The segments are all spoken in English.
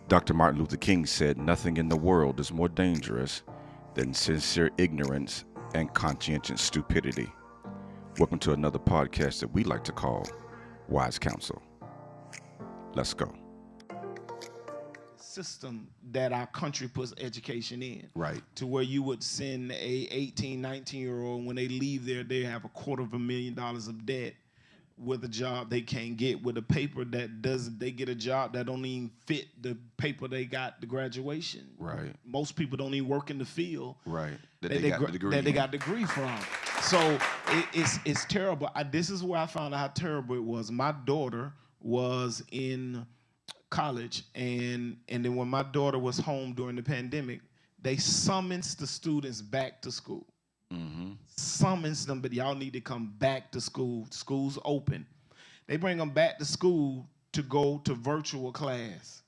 Dr. Martin Luther King said, "Nothing in the world is more dangerous than sincere ignorance and conscientious stupidity." Welcome to another podcast that we like to call Wise Counsel. Let's go. System that our country puts education in. Right. To where you would send a 18, 19-year-old, when they leave there, they have $250,000 of debt with a job they can't get, with a paper that doesn't, they get a job that don't even fit the paper they got the graduation. Right. Most people don't even work in the field. Right. That they got the degree from. So it's terrible. This is where I found out how terrible it was. My daughter was in college, and then when my daughter was home during the pandemic, they summons the students back to school. Mm-hmm. Summons them, but y'all need to come back to school. School's open. They bring them back to school to go to virtual class.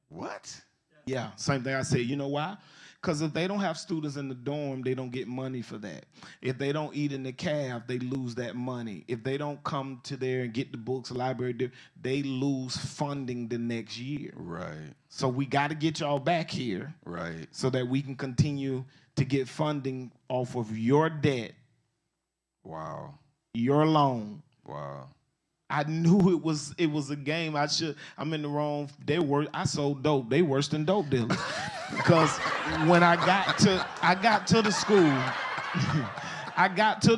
What? Yeah, same thing I said. You know why? Because if they don't have students in the dorm, they don't get money for that. If they don't eat in the caf, they lose that money. If they don't come to there and get the books, library, they lose funding the next year. Right. So we got to get y'all back here. Right. So that we can continue to get funding off of your debt. Wow. Your loan. Wow. I knew it was a game. I'm in the wrong. I sold dope. They worse than dope dealers. Because when I got to the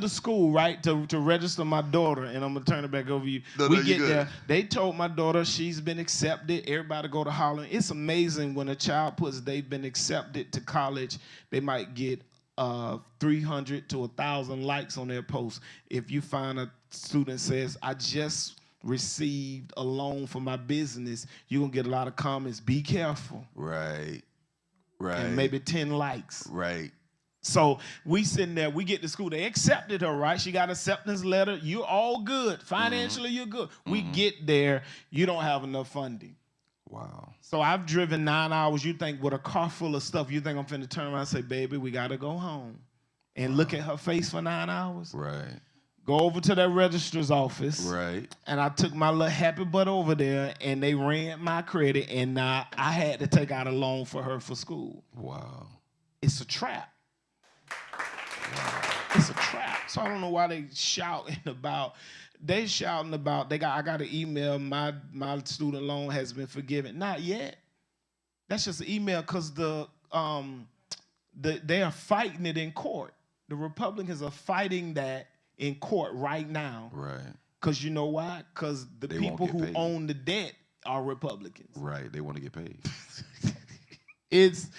school, right, to register my daughter, and I'm gonna turn it back over to you. We get there. They told my daughter she's been accepted. Everybody go to Holland. It's amazing when a child puts they've been accepted to college, they might get 300 to 1,000 likes on their post. If you find a student says, "I just received a loan for my business," you're gonna get a lot of comments. Be careful. Right. Right. And maybe 10 likes. Right. So we sitting there, we get to school. They accepted her, right? She got an acceptance letter. You're all good. Financially, you're good. We get there, you don't have enough funding. Wow. So I've driven 9 hours. You think with a car full of stuff, you think I'm finna turn around and say, "Baby, we gotta go home." And look at her face for 9 hours. Right. Go over to that registrar's office. Right. And I took my little happy butt over there, and they ran my credit, and I had to take out a loan for her for school. Wow. It's a trap. Wow. It's a trap. So I don't know why they shouting about. I got an email. My student loan has been forgiven. Not yet. That's just an email because they are fighting it in court. The Republicans are fighting that in court right now. Right. Because you know why? Because the people who own the debt are Republicans. Right. They want to get paid. It's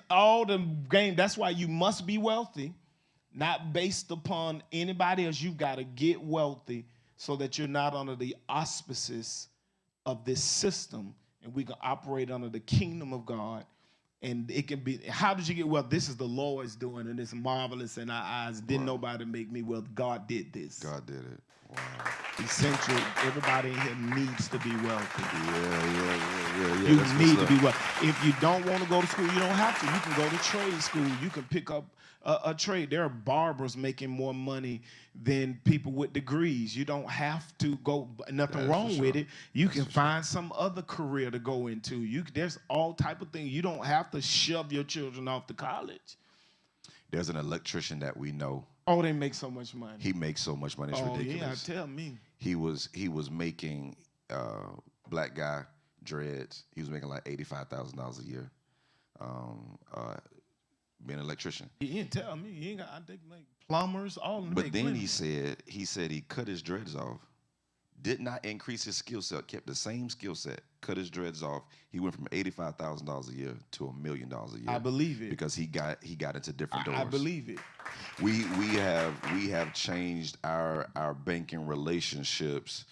all the game. That's why you must be wealthy, not based upon anybody else. You got to get wealthy so that you're not under the auspices of this system, and we can operate under the kingdom of God. And it can be, how did you get wealth? This is the Lord's doing, and it's marvelous in our eyes. Didn't nobody make me wealth. God did this. God did it. Wow. Essential. Everybody in here needs to be wealthy. Yeah. You need to be wealthy. If you don't want to go to school, you don't have to. You can go to trade school. You can pick up a trade. There are barbers making more money than people with degrees. You don't have to go. Nothing wrong with it. You can find some other career to go into. There's all type of things. You don't have to shove your children off to college. There's an electrician that we know. Oh, they make so much money. He makes so much money. It's ridiculous. Yeah, tell me. He was making black guy dreads. He was making like $85,000 a year. Being an electrician. He didn't tell me. He ain't got. I think like plumbers, all. But then he said he cut his dreads off, did not increase his skill set, kept the same skill set, cut his dreads off. He went from $85,000 a year to $1 million a year. I believe it because he got into different doors. I believe it. We have changed our banking relationships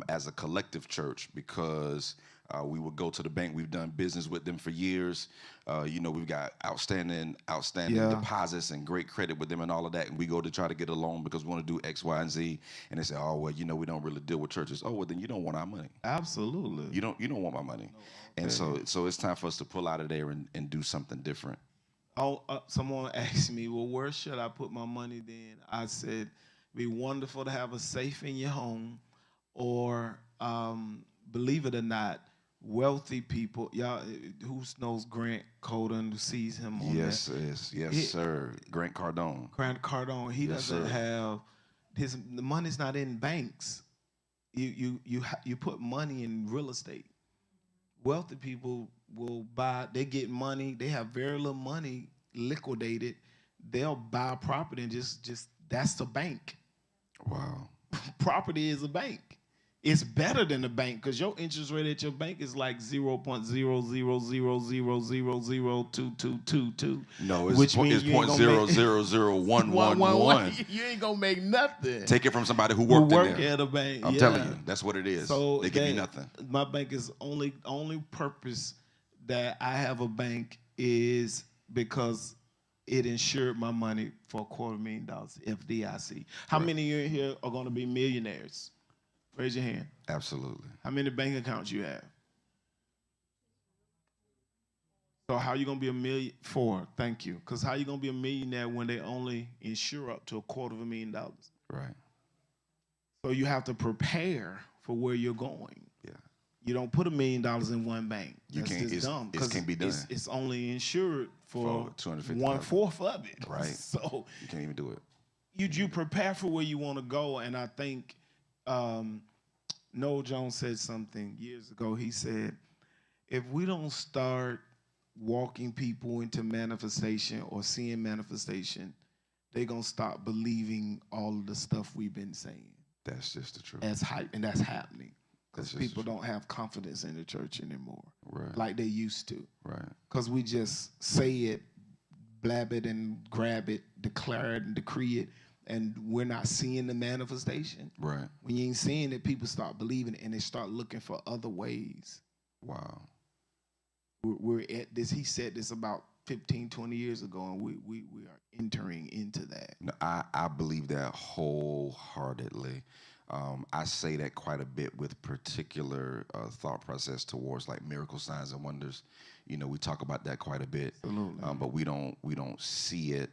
as a collective church because. We would go to the bank. We've done business with them for years. We've got outstanding deposits and great credit with them and all of that. And we go to try to get a loan because we want to do X, Y, and Z. And they say, "Oh, well, we don't really deal with churches." Oh, well, then you don't want our money. Absolutely. You don't want my money. No, and so it's time for us to pull out of there and do something different. Oh, someone asked me, "Well, where should I put my money then?" I said, "It'd be wonderful to have a safe in your home, or believe it or not, wealthy people, y'all, who knows Grant Coden, who sees him on Yes, sir. Grant Cardone. Grant Cardone, he Yes, doesn't sir. have the money's not in banks. You put money in real estate. Wealthy people will buy. They get money. They have very little money liquidated. They'll buy a property and just that's the bank. Wow. Property is a bank. It's better than a bank because your interest rate at your bank is like 0.000002222. No, it's which point, means it's you ain't point gonna zero make zero zero one one one. You ain't gonna make nothing. Take it from somebody who Who worked work in there. at a bank. I'm telling you, that's what it is. So they give you nothing. My bank is only purpose that I have a bank is because it insured my money for $250,000 FDIC. How many of you in here are going to be millionaires? Raise your hand. Absolutely. How many bank accounts you have? So how you going to be a million? 4, thank you. Because how you going to be a millionaire when they only insure up to $250,000? Right. So you have to prepare for where you're going. Yeah. You don't put $1 million in one bank. That's just dumb. It can't be done. It's only insured for 250,000. 1/4 of it. Right. So you can't even do it. You prepare for where you want to go, and I think Noel Jones said something years ago. He said, if we don't start walking people into manifestation or seeing manifestation, they're gonna stop believing all of the stuff we've been saying. That's just the truth. As hype, and that's happening. Because That's just people don't have confidence in the church anymore, Right. like they used to. Right. Because we just say it, blab it, and grab it, declare it, and decree it, and we're not seeing the manifestation. Right. When you ain't seeing it, people start believing it, and they start looking for other ways. Wow. We're at this. He said this about 15, 20 years ago, and we are entering into that. No, I believe that wholeheartedly. I say that quite a bit with particular thought process towards like miracle signs and wonders. You know, we talk about that quite a bit, but we don't see it.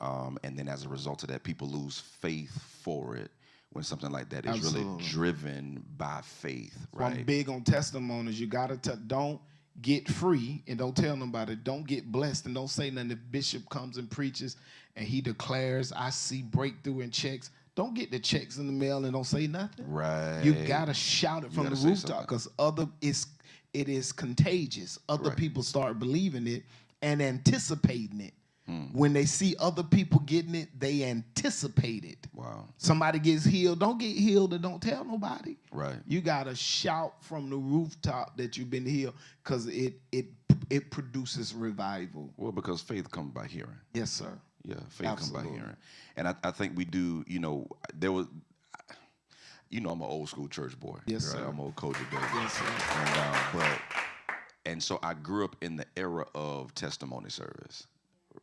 And then as a result of that, people lose faith for it when something like that is really driven by faith. Right. So I'm big on testimonies. You gotta don't get free and don't tell nobody. Don't get blessed and don't say nothing. If Bishop comes and preaches and he declares, I see breakthrough in checks. Don't get the checks in the mail and don't say nothing. Right. You gotta shout it from the rooftop because it is contagious. Other people start believing it and anticipating it. When they see other people getting it, they anticipate it. Wow. Somebody gets healed, don't get healed and don't tell nobody. Right. You gotta shout from the rooftop that you've been healed because it produces revival. Well, because faith comes by hearing. Yes, sir. Yeah, faith comes by hearing. And I think we do, I'm an old school church boy. Yes, sir. I'm an old Kojic baby. Yes, sir. And so I grew up in the era of testimony service.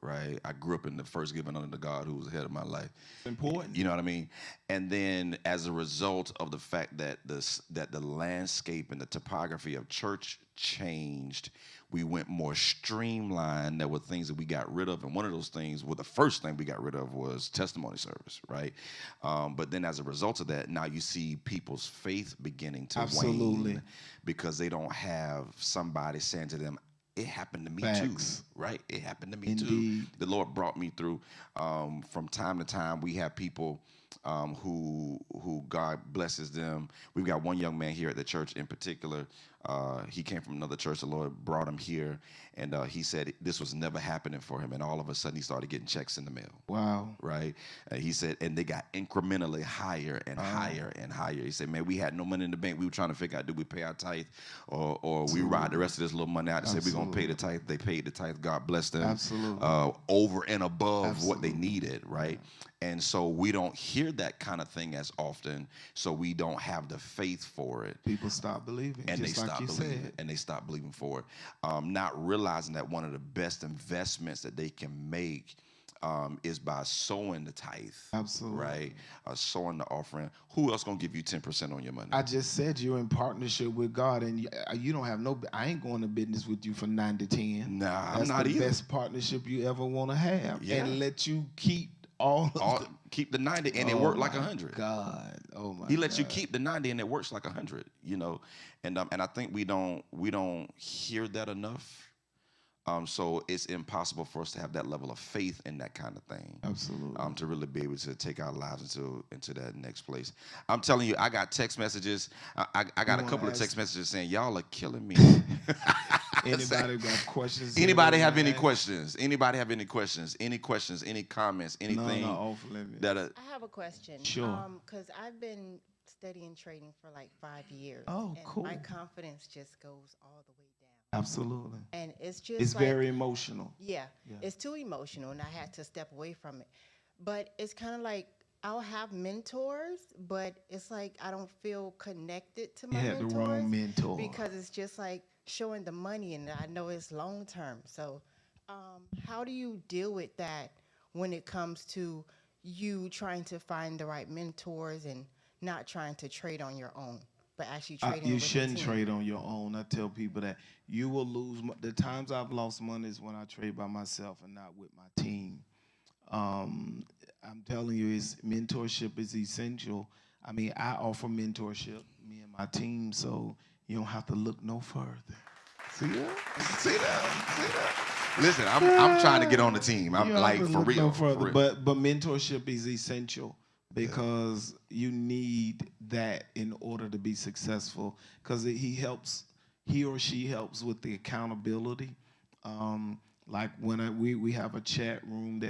Right, I grew up in the first giving unto God who was ahead of my life. Important. You know what I mean? And then as a result of the fact that the landscape and the topography of church changed, we went more streamlined. There were things that we got rid of, and one of those things, well, the first thing we got rid of was testimony service, right? But then as a result of that, now you see people's faith beginning to wane because they don't have somebody saying to them, it happened to me too, right? It happened to me too. The Lord brought me through. From time to time, we have people who God blesses them. We've got one young man here at the church in particular. He came from another church. The Lord brought him here, and he said this was never happening for him. And all of a sudden, he started getting checks in the mail. Wow. Right? He said, and they got incrementally higher and higher and higher. He said, man, we had no money in the bank. We were trying to figure out, do we pay our tithe or we ride the rest of this little money out and say we're going to pay the tithe. They paid the tithe. God bless them. Absolutely. Over and above what they needed, right? And so we don't hear that kind of thing as often, so we don't have the faith for it. People stop believing, and just they like stop you believing, said. and they stop believing for it. Not realizing that one of the best investments that they can make is by sowing the tithe. Absolutely. Right? Sowing the offering. Who else gonna give you 10% on your money? I just said you're in partnership with God, and you don't have I ain't going to business with you from 9 to 10. Nah, That's I'm not the either. best partnership you ever want to have, Yeah. and let you keep all keep the 90 and it worked like 100. God, oh my God. He lets you keep the 90 and it works like 100. And I think we don't hear that enough. So it's impossible for us to have that level of faith in that kind of thing. Absolutely. To really be able to take our lives into that next place. I'm telling you, I got text messages. I got a couple of text messages saying, y'all are killing me. Anybody got questions? Anybody have any questions? Anybody have any questions? Any questions? Any comments? Anything? No, off limit. I have a question. Sure. Because I've been studying trading for like 5 years. Oh, and cool. my confidence just goes all the way down. Absolutely. And it's just it's like, very emotional. Yeah, it's too emotional, and I had to step away from it. But it's kind of like I'll have mentors, but it's like I don't feel connected to my mentors. You had the wrong mentor. Because it's just like showing the money, and I know it's long term. So how do you deal with that when it comes to you trying to find the right mentors and not trying to trade on your own, but actually trading you with shouldn't a team? trade on your own. I tell people that you will lose. The times I've lost money is when I trade by myself and not with my team. I'm telling you, mentorship is essential. I mean, I offer mentorship, me and my team, so you don't have to look no further. See that? See that? Listen, I'm trying to get on the team. I'm like, for real. No further, but mentorship is essential because you need that in order to be successful. Because he or she helps with the accountability. Like when we have a chat room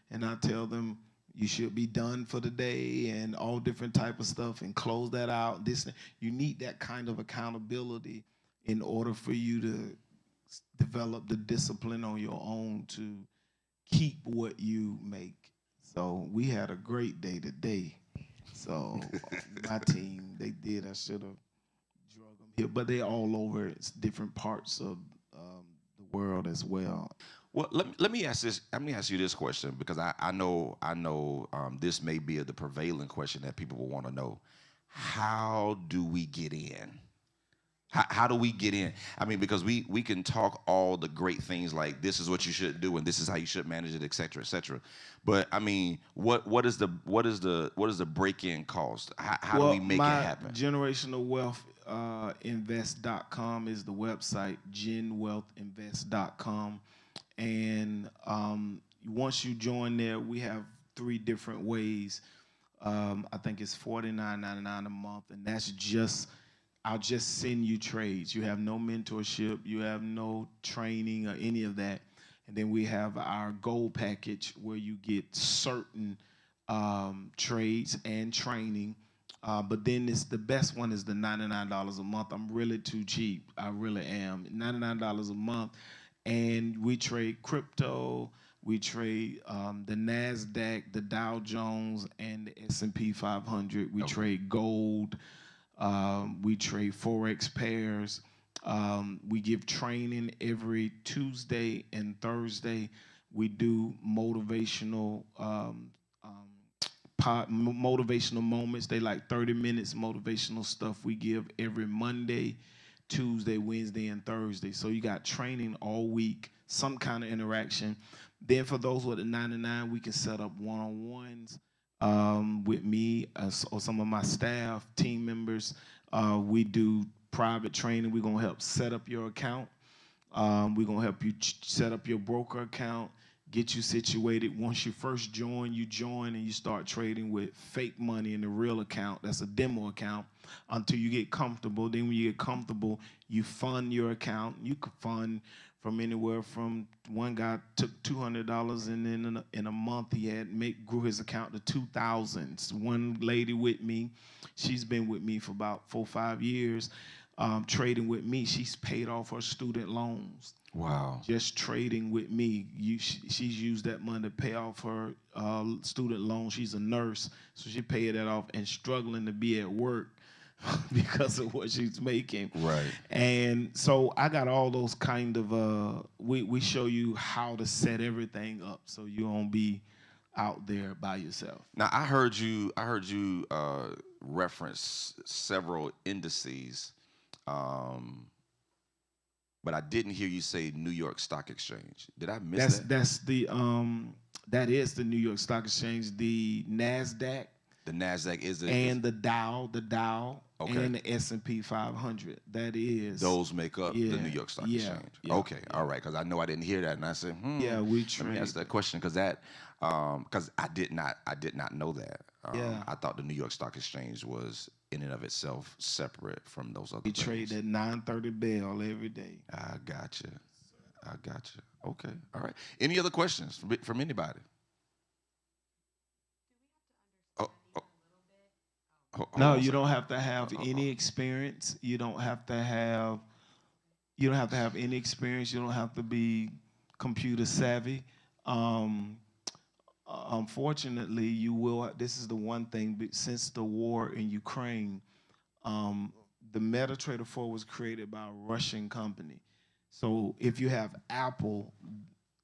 and I tell them you should be done for the day and all different type of stuff and close that out. You need that kind of accountability in order for you to develop the discipline on your own to keep what you make. So we had a great day today. So my team, they did. I should have drug them here, but they all over. It's different parts of the world as well. Well, let me ask this. Let me ask you this question because I know this may be the prevailing question that people will want to know. How do we get in? How do we get in? I mean, because we can talk all the great things like this is what you should do and this is how you should manage it, et cetera, et cetera. But I mean, what is the break-in cost? How do we make it happen? Generational Wealth Invest.com is the website, genwealthinvest.com. And once you join there, we have 3 different ways. I think it's $49.99 a month, and that's I'll just send you trades. You have no mentorship, you have no training or any of that. And then we have our gold package where you get certain trades and training. But then the best one is the $99 a month. I'm really too cheap. I really am. $99 a month. And we trade crypto. We trade the NASDAQ, the Dow Jones, and the S&P 500. We trade gold. We trade Forex pairs. We give training every Tuesday and Thursday. We do motivational motivational moments. They like 30 minutes motivational stuff we give every Monday, Tuesday, Wednesday, and Thursday. So you got training all week, some kind of interaction. Then for those with the 99, we can set up one-on-ones with me or some of my staff, team members. We do private training. We're going to help set up your account. We're going to help you set up your broker account, get you situated. Once you first join, and you start trading with fake money in the real account. That's a demo account until you get comfortable. Then when you get comfortable, you fund your account. You could fund from anywhere from one guy took $200 and then in a month he grew his account to $2,000. One lady with me, she's been with me for about 4 or 5 years, trading with me. She's paid off her student loans. Wow. Just trading with me. She's used that money to pay off her student loan. She's a nurse, so she paid that off and struggling to be at work because of what she's making. Right. And so I got all those kind of, we show you how to set everything up so you won't be out there by yourself. Now, I heard you reference several indices, but I didn't hear you say New York Stock Exchange. Did I miss that? That's the That is the New York Stock Exchange, the NASDAQ, The Nasdaq is and the Dow, Okay. and the S&P 500. That is. those make up the Yeah, New York Stock yeah, Exchange. yeah, Okay, yeah. all right, because I know I didn't hear that, and I said, Yeah, we let me ask trade. that question because I did not know that. Yeah. I thought the New York Stock Exchange was in and of itself separate from those other We things. trade at 9:30 bell every day. I got you. I got you. Okay, all right. Any other questions from anybody? Oh, oh, hold No, on a you second. don't have to have Uh, uh, any experience. You don't have to have any experience. You don't have to be computer savvy. Um, Unfortunately, you will. This is the one thing. Since the war in Ukraine, um, the MetaTrader 4 was created by a Russian company. So if you have Apple,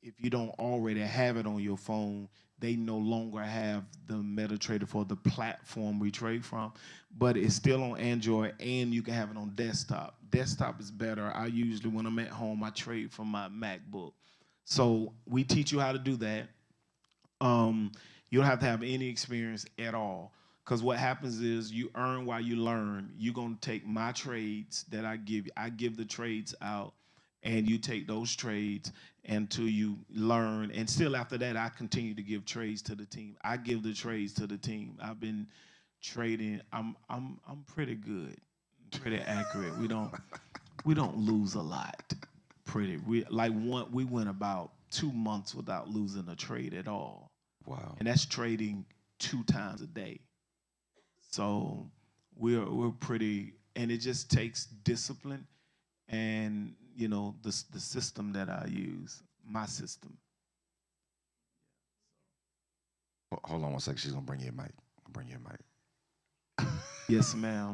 if you don't already have it on your phone, they no longer have the MetaTrader for the platform we trade from, but it's still on Android and you can have it on desktop. Desktop is better. I usually, when I'm at home, I trade from my MacBook. So we teach you how to do that. Um, you don't have to have any experience at all. Because what happens is you earn while you learn. You're going to take my trades that I give you. I give the trades out, and you take those trades until you learn. And still after that, I continue to give trades to the team. I give the trades to the team. I've been trading. I'm pretty good, pretty accurate. We don't lose a lot. We went about 2 months without losing a trade at all, wow. and that's trading 2 times a day. So we're pretty, and it just takes discipline and the system that I use, my system. Hold on one second. She's gonna bring you a mic. Bring you a mic. Yes, ma'am.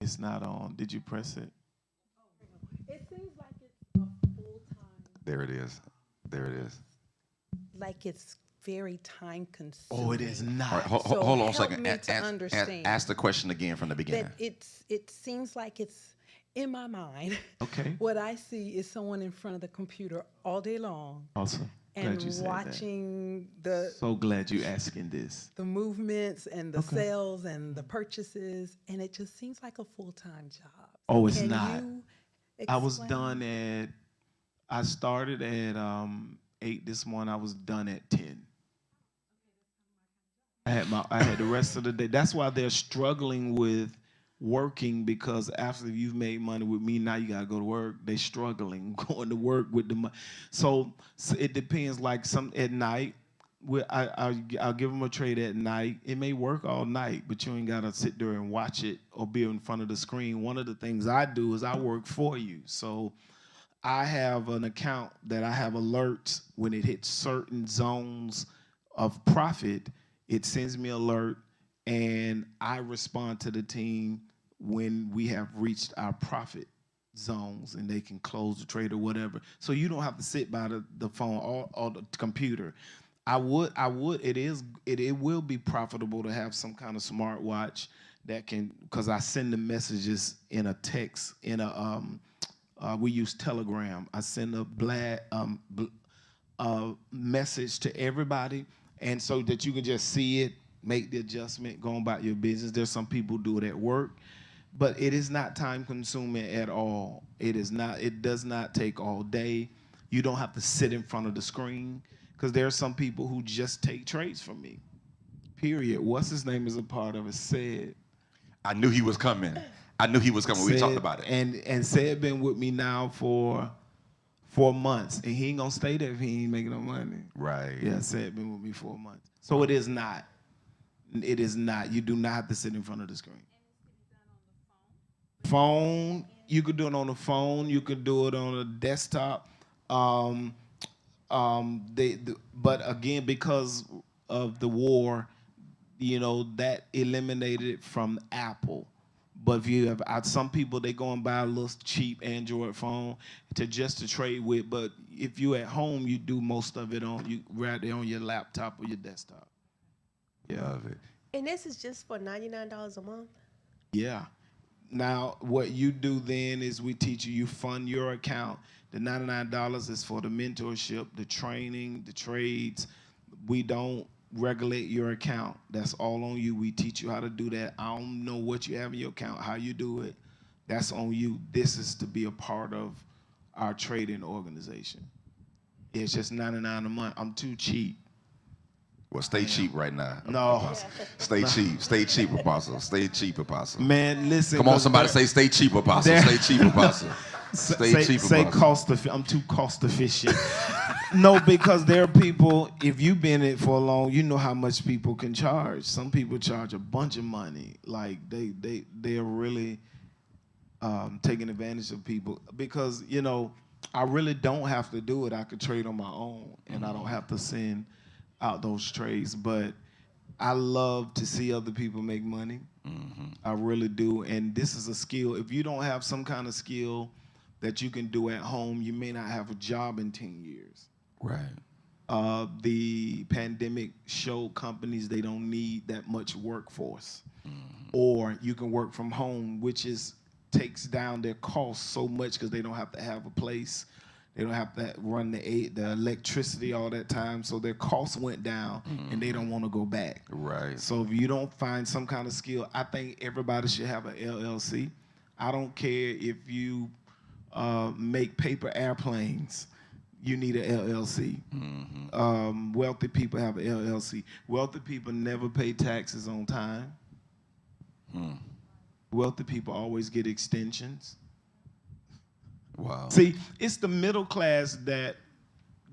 It's not on. Did you press it? It seems like it's a full time, There it is. There it is. like it's very time Oh, it consuming. is All right, not. So hold on a help second. me to understand. Ask the question again from the beginning. That it seems like it's in my mind. Okay. What I see is someone in front of the computer all day long Awesome. and Glad you said that. watching the So glad you asking this. the movements and the Okay. sales and the purchases, and it just seems like a full time job. Oh, it's Can not. you I was explain? done at. I started at 8 this morning. I was done at 10. I had the rest of the day. That's why they're struggling with working, because after you've made money with me, now you gotta go to work. They struggling going to work with the money. So it depends. Like some at night, I'll give them a trade at night. It may work all night, but you ain't gotta sit there and watch it or be in front of the screen. One of the things I do is I work for you. So I have an account that I have alerts when it hits certain zones of profit. It sends me alert, and I respond to the team when we have reached our profit zones, and they can close the trade or whatever. So you don't have to sit by the phone or the computer. It will be profitable to have some kind of smartwatch that can, because I send the messages in a text in a we use Telegram. I send a message to everybody, and so that you can just see it, make the adjustment, go about your business. There's some people who do it at work, but it is not time consuming at all. It is not. It does not take all day. You don't have to sit in front of the screen, because there are some people who just take trades from me. Period. What's his name is a part of it. Said. I knew he was coming. I knew he was coming. We talked Said about it. and said been with me now for 4 months, and he ain't gonna stay there if he ain't making no money. Right. Yeah, said been with me 4 months. So it is not. It is not. You do not have to sit in front of the screen. Phone. You could do it on the phone. You could do it on a desktop. Um, but again, because of the war, that eliminated it from Apple. But if you have some people, they go and buy a little cheap Android phone to trade with. But if you at home, you do most of it right there on your laptop or your desktop. Yeah, Love it. And this is just for $99 a month. yeah. Now, what you do then is we teach you, you fund your account. The $99 is for the mentorship, the training, the trades. We don't regulate your account. That's all on you. We teach you how to do that. I don't know what you have in your account, how you do it. That's on you. This is to be a part of our trading organization. It's just $99 a month. I'm too cheap. Well, stay cheap right now. No. Apostle. Stay cheap. Stay cheap, Apostle. Stay cheap, Apostle. Man, listen. Come on, somebody say stay cheap, Apostle. Stay cheap, Apostle. Stay cheap, Say Apostle. I'm too cost efficient. No, because there are people, if you've been in it for long, you know how much people can charge. Some people charge a bunch of money. Like they're really taking advantage of people because, you know, I really don't have to do it. I could trade on my own and I don't have to send out those trades. But I love to see other people make money. I really do. And this is a skill. If you don't have some kind of skill that you can do at home, you may not have a job in 10 years. Right. The pandemic showed companies they don't need that much workforce. Or you can work from home, which takes down their costs so much because they don't have to have a place. They don't have to run the electricity all that time. So their costs went down and they don't want to go back. Right. So if you don't find some kind of skill, I think everybody should have an LLC. I don't care if you make paper airplanes. You need an LLC. Wealthy people have an LLC. Wealthy people never pay taxes on time. Wealthy people always get extensions. Wow. See, it's the middle class that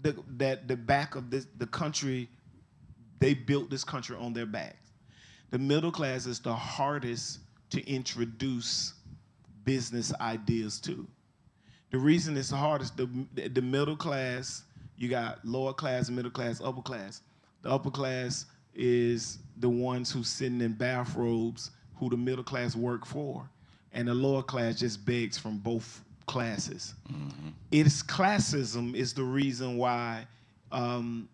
the back of the country, they built this country on their backs. The middle class is the hardest to introduce business ideas to. The reason it's the hardest, the middle class, you got lower class, middle class, upper class. The upper class is the ones who sitting in bathrobes who the middle class work for. And the lower class just begs from both classes. It's classism is the reason why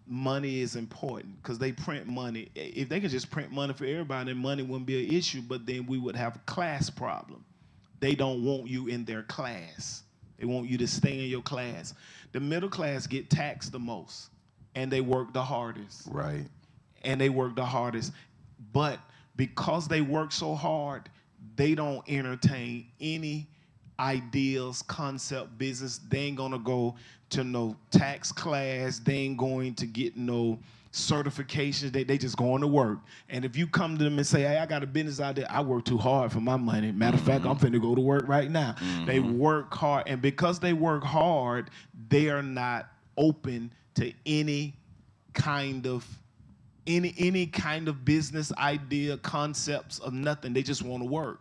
money is important, because they print money. If they could just print money for everybody, then money wouldn't be an issue, but then we would have a class problem. They don't want you in their class. They want you to stay in your class. The middle class get taxed the most, and they work the hardest. Right. And they work the hardest. But because they work so hard, they don't entertain any ideas, concept, business. They ain't gonna go to no tax class. They ain't going to get no certifications. They just going to work. And if you come to them and say, hey, I got a business idea, I work too hard for my money. Matter of fact, I'm finna go to work right now. They work hard. And because they work hard, they are not open to any kind of business idea, concepts of nothing. They just want to work.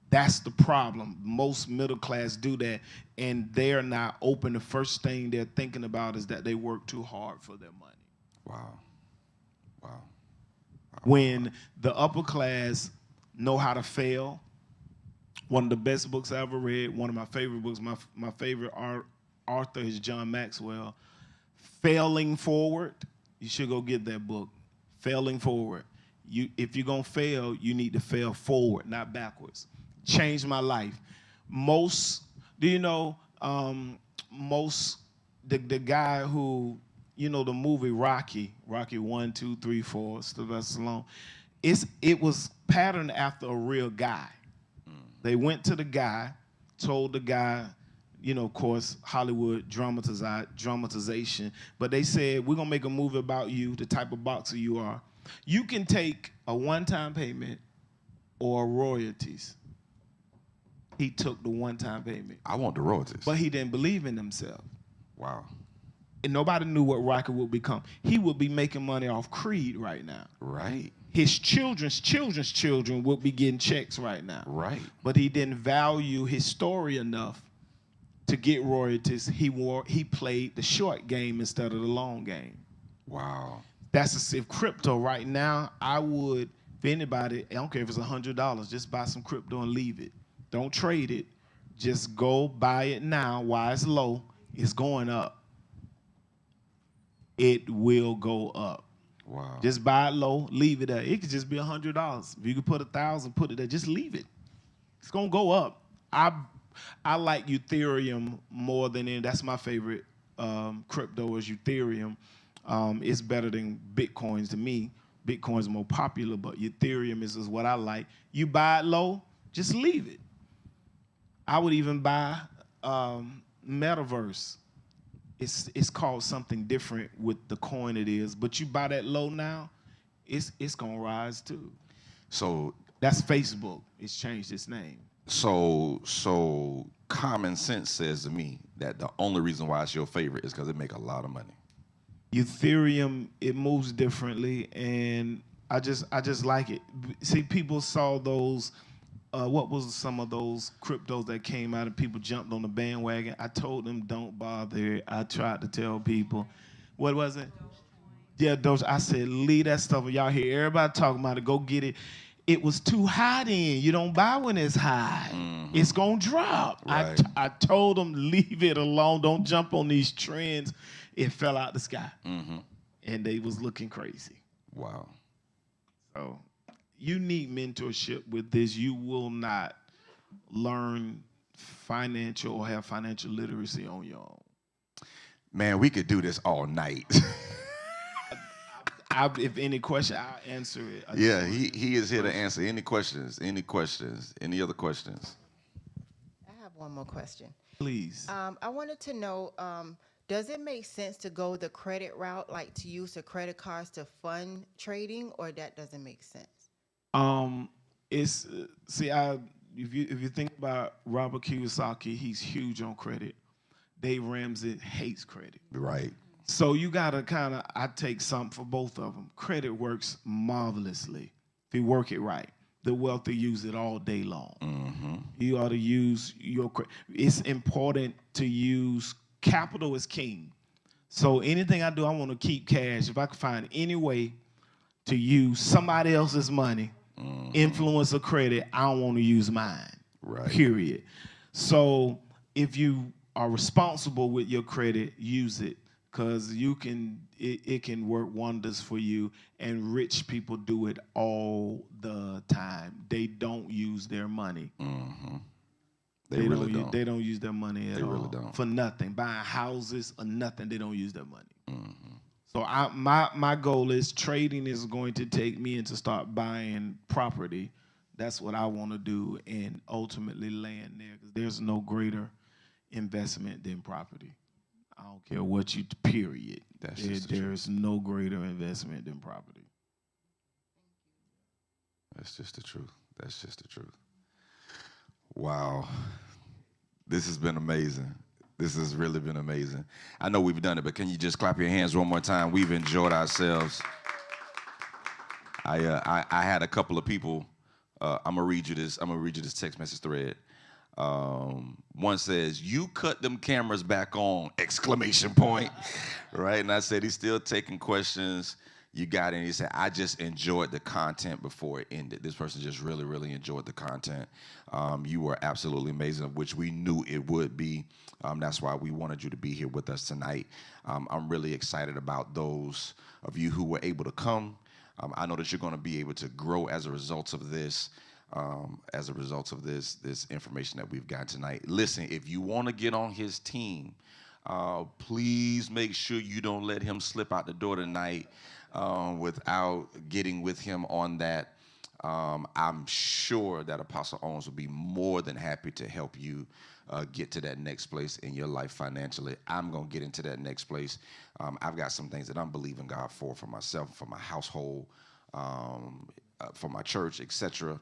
That's the problem. Most middle class do that, and they're not open. The first thing they're thinking about is that they work too hard for their money. Wow. When the upper class know how to fail, one of the best books I ever read, one of my favorite books, my favorite author is John Maxwell, Failing Forward. You should go get that book, Failing Forward. If you're going to fail, you need to fail forward, not backwards. Changed my life. The guy who, you know, the movie Rocky 1, 2, 3, 4, Sylvester Stallone, it was patterned after a real guy. They went to the guy, told the guy, you know, of course, Hollywood dramatization, but they said, we're going to make a movie about you, the type of boxer you are. You can take a one-time payment or royalties. He took the one-time payment. I want the royalties. But he didn't believe in himself. Wow. And nobody knew what Rocky would become. He would be making money off Creed right now. Right. His children's children would be getting checks right now. Right. But he didn't value his story enough to get royalties. He played the short game instead of the long game. Wow. If crypto right now, I would, if anybody, I don't care if it's $100, just buy some crypto and leave it. Don't trade it. Just go buy it now while it's low. It's going up. It will go up. Wow. Just buy it low, leave it there. It could just be $100. If you could put 1,000, put it there. Just leave it. It's gonna go up. I like Ethereum more than any. That's my favorite crypto is Ethereum. It's better than Bitcoins to me. Bitcoin's more popular, but Ethereum is what I like. You buy it low, just leave it. I would even buy Metaverse. It's called something different with the coin it is, but you buy that low now, it's gonna rise too. So That's Facebook. It's changed its name. so common sense says to me that the only reason why it's your favorite is because it make a lot of money. Ethereum, it moves differently, and I just like it. See, people saw those. What was some of those cryptos that came out and people jumped on the bandwagon? I told them don't bother. I tried to tell people, what was it? Yeah, those. I said leave that stuff. Y'all hear everybody talking about it. Go get it. It was too high then. You don't buy when it's high. It's gonna drop. Right. I told them leave it alone. Don't jump on these trends. It fell out the sky, and they was looking crazy. Wow. So you need mentorship with this. You will not learn financial or have financial literacy on your own. Man, we could do this all night. If any question, I'll answer it. Yeah, he is here to answer any questions. Any questions? Any other questions? I have one more question. Please. I wanted to know, does it make sense to go the credit route, like to use the credit cards to fund trading, or that doesn't make sense? It's see, if you think about Robert Kiyosaki, he's huge on credit. Dave Ramsey hates credit. Right. So you gotta I take something for both of them. Credit works marvelously if you work it right. The wealthy use it all day long. You ought to use your credit. It's important to use capital is king. So anything I do, I want to keep cash. If I can find any way to use somebody else's money, influence or credit, I don't want to use mine. Right. Period. So if you are responsible with your credit, use it. Because it can work wonders for you, and rich people do it all the time. They don't use their money. They really don't. They don't use their money at all. They really don't. For nothing. Buying houses or nothing, they don't use their money. So my goal is trading is going to take me into start buying property. That's what I want to do, and ultimately land there, because there's no greater investment than property. I don't care what you, period. There's no greater investment than property. That's just the truth. That's just the truth. Wow. This has been amazing. This has really been amazing. I know we've done it, but can you just clap your hands one more time? We've enjoyed ourselves. I had a couple of people. I'm gonna read you this text message thread. One says, "You cut them cameras back on!" Exclamation point. Right? And I said, he's still taking questions. You got it. And he said, "I just enjoyed the content before it ended." This person just really, really enjoyed the content. You were absolutely amazing, of which we knew it would be. That's why we wanted you to be here with us tonight. I'm really excited about those of you who were able to come. I know that you're going to be able to grow as a result of this. This information that we've got tonight. Listen, if you want to get on his team, please make sure you don't let him slip out the door tonight without getting with him on that. I'm sure that Apostle Owens will be more than happy to help you get to that next place in your life financially. I'm going to get into that next place. I've got some things that I'm believing God for myself, for my household, for my church, etc.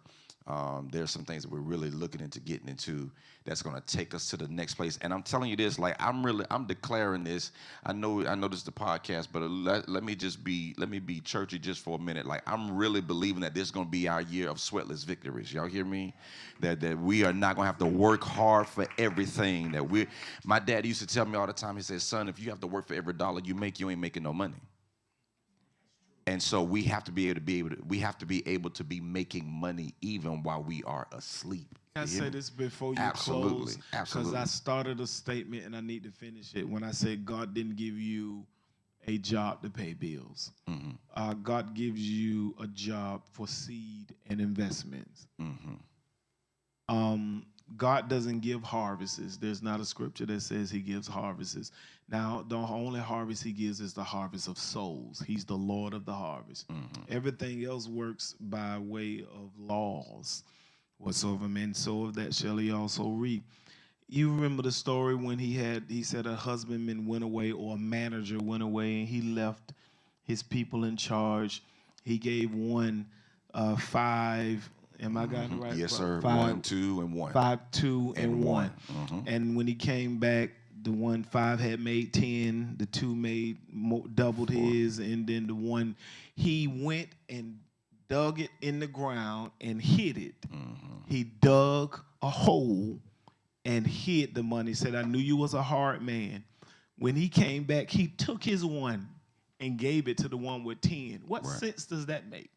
There's some things that we're really looking into getting into that's going to take us to the next place. And I'm telling you this, like I'm declaring this. I know this is the podcast, but let me be churchy just for a minute. Like, I'm really believing that this is going to be our year of sweatless victories. Y'all hear me? That we are not going to have to work hard for everything. My dad used to tell me all the time. He said, "Son, if you have to work for every dollar you make, you ain't making no money." And so we have to be able to be making money even while we are asleep. I say this before you close, because I started a statement and I need to finish it. When I said God didn't give you a job to pay bills, God gives you a job for seed and investments. God doesn't give harvests. There's not a scripture that says he gives harvests. Now, the only harvest he gives is the harvest of souls. He's the Lord of the harvest. Everything else works by way of laws. Whatsoever men sow, of that shall he also reap. You remember the story when he said a husbandman went away or a manager went away and he left his people in charge. He gave one 5. Am I got it right? Yes, sir. 5, 1, 2, and 1. 5, 2, and 1. Mhm. And when he came back, the 5 had made 10. The 2 made doubled his, and then the 1 he went and dug it in the ground and hid it. He dug a hole and hid the money. Said, I knew you was a hard man. When he came back, he took his 1 and gave it to the one with 10. What sense does that make?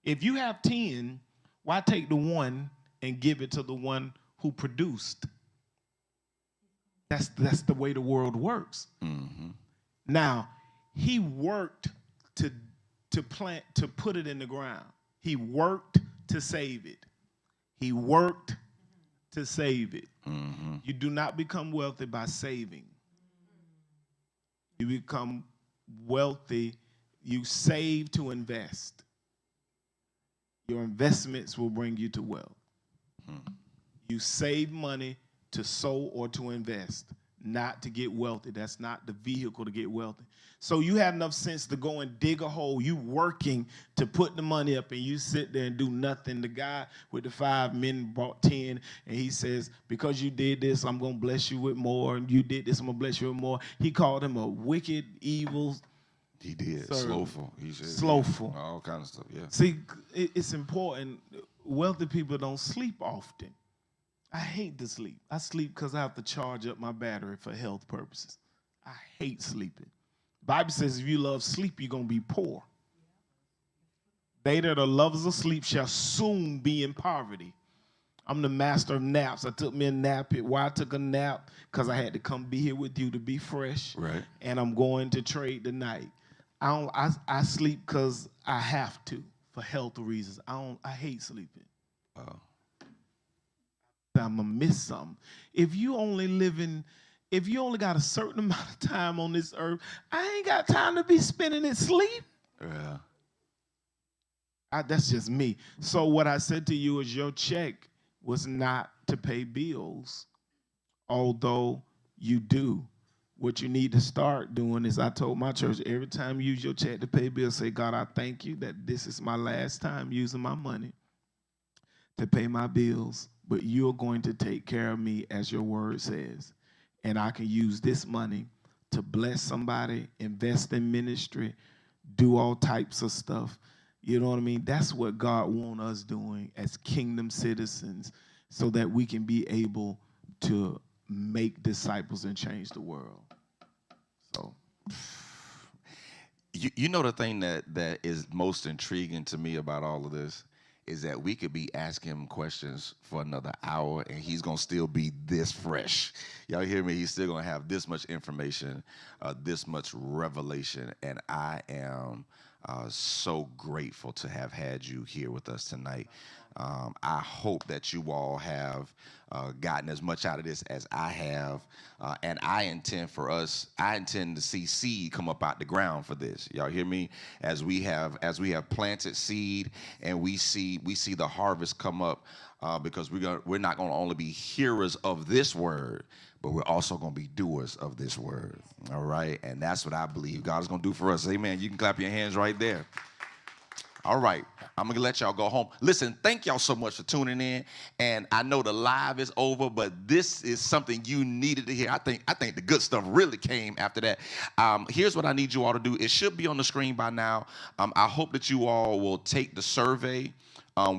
If you have 10, why take the 1 and give it to the one who produced? That's the way the world works. Now, he worked to plant, to put it in the ground. He worked to save it. He worked to save it. You do not become wealthy by saving. You become wealthy, you save to invest. Your investments will bring you to wealth. You save money to sow or to invest, not to get wealthy. That's not the vehicle to get wealthy. So you have enough sense to go and dig a hole. You working to put the money up and you sit there and do nothing. The guy with the 5 men brought 10 and he says, because you did this, I'm going to bless you with more. And you did this, I'm going to bless you with more. He called him a wicked, evil. He did. Servant. Slothful. He said, Slothful. Yeah, all kinds of stuff, yeah. See, it's important. Wealthy people don't sleep often. I hate to sleep. I sleep because I have to charge up my battery for health purposes. I hate sleeping. The Bible says if you love sleep, you're going to be poor. They that are lovers of sleep shall soon be in poverty. I'm the master of naps. I took me a nap. Why I took a nap? Because I had to come be here with you to be fresh. Right. And I'm going to trade tonight. I sleep because I have to for health reasons. I hate sleeping. I'm gonna miss something. If you only got a certain amount of time on this earth, I ain't got time to be spending it sleep. Yeah. That's just me. So what I said to you is your check was not to pay bills, although you do. What you need to start doing is, I told my church, every time you use your check to pay bills, say, God, I thank you that this is my last time using my money to pay my bills, but you're going to take care of me as your word says. And I can use this money to bless somebody, invest in ministry, do all types of stuff. You know what I mean? That's what God wants us doing as kingdom citizens so that we can be able to make disciples and change the world. So, You know the thing that is most intriguing to me about all of this is that we could be asking him questions for another hour and he's going to still be this fresh. Y'all hear me? He's still going to have this much information, this much revelation, and I am so grateful to have had you here with us tonight. I hope that you all have gotten as much out of this as I have, and I intend to see seed come up out the ground for this. Y'all hear me? As we have planted seed, and we see the harvest come up, because we're not going to only be hearers of this word, but we're also going to be doers of this word. All right, and that's what I believe God is going to do for us. Amen. You can clap your hands right there. All right, I'm gonna let y'all go home. Listen, thank y'all so much for tuning in. And I know the live is over, but this is something you needed to hear. I think the good stuff really came after that. Here's what I need you all to do. It should be on the screen by now. I hope that you all will take the survey.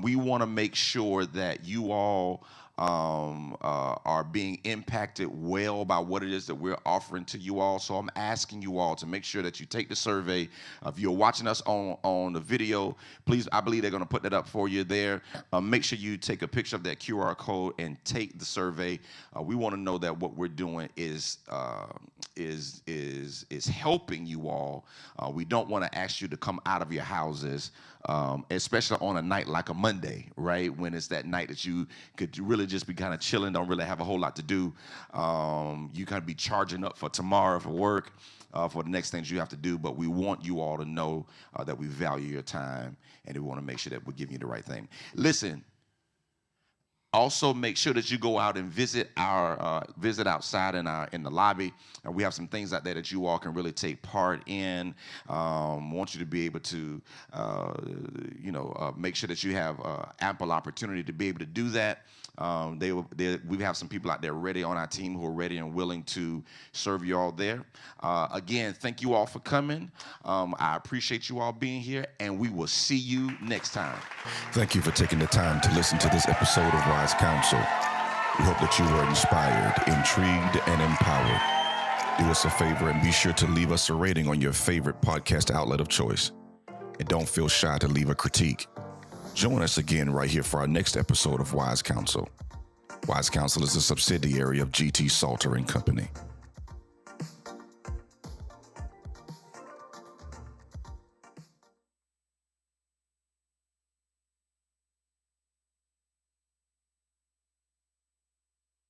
We want to make sure that you all are being impacted well by what it is that we're offering to you all. So I'm asking you all to make sure that you take the survey. If you're watching us on the video, please, I believe they're going to put that up for you there. Make sure you take a picture of that QR code and take the survey. We want to know that what we're doing is is helping you all, we don't want to ask you to come out of your houses, especially on a night like a Monday, right? When it's that night that you could really just be kind of chilling, don't really have a whole lot to do. You kind of be charging up for tomorrow for work, for the next things you have to do. But we want you all to know that we value your time, and we want to make sure that we're giving you the right thing. Listen. Also, make sure that you go out and visit visit outside in the lobby. We have some things out there that you all can really take part in. Want you to be able to, make sure that you have ample opportunity to be able to do that. We have some people out there ready on our team who are ready and willing to serve you all there. Again, thank you all for coming. I appreciate you all being here, and we will see you next time. Thank you for taking the time to listen to this episode of Wise Counsel. We hope that you were inspired, intrigued, and empowered. Do us a favor and be sure to leave us a rating on your favorite podcast outlet of choice. And don't feel shy to leave a critique. Join us again right here for our next episode of Wise Counsel. Wise Counsel is a subsidiary of GT Salter and Company.